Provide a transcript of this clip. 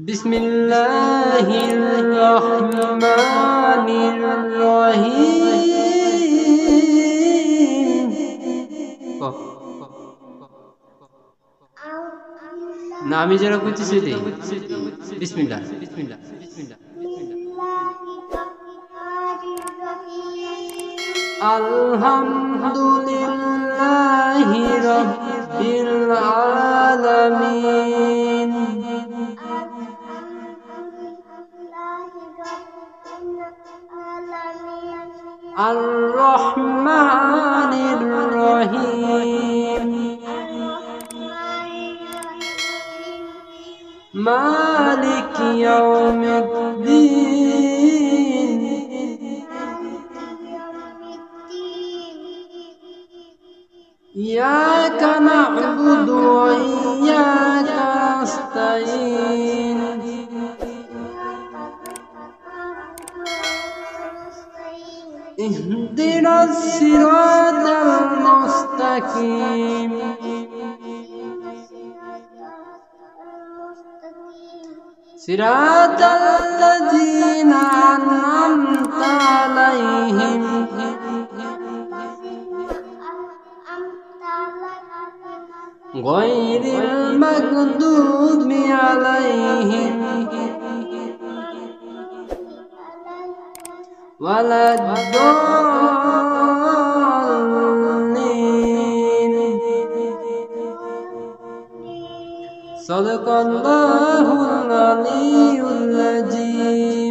বিসমিল্লাহির রহমানির রহিম। না আমি যেটা করছি সেটাই। বিসমিল্লাহ বিসমিল্লাহ বিসমিল্লাহ। আলহামদুলিল্লাহি রাব্বিল আলামিন। আর রহমানির রহিম। মালিক ইয়াউমিদ্দিন। ইয়াকা না'বুদু ওয়া ইয়াকা নাস্তাঈন। ইহদিনাস সিরাতাল মুস্তাকিম। সিরাতাল লাযীনা আন'আমতা আলাইহিম গায়রিল মাগদুবি আলাইহিম ওয়ালাদ-দাল্লিন। সাদাকাল্লাহুল আলিয়্যুল আযীম।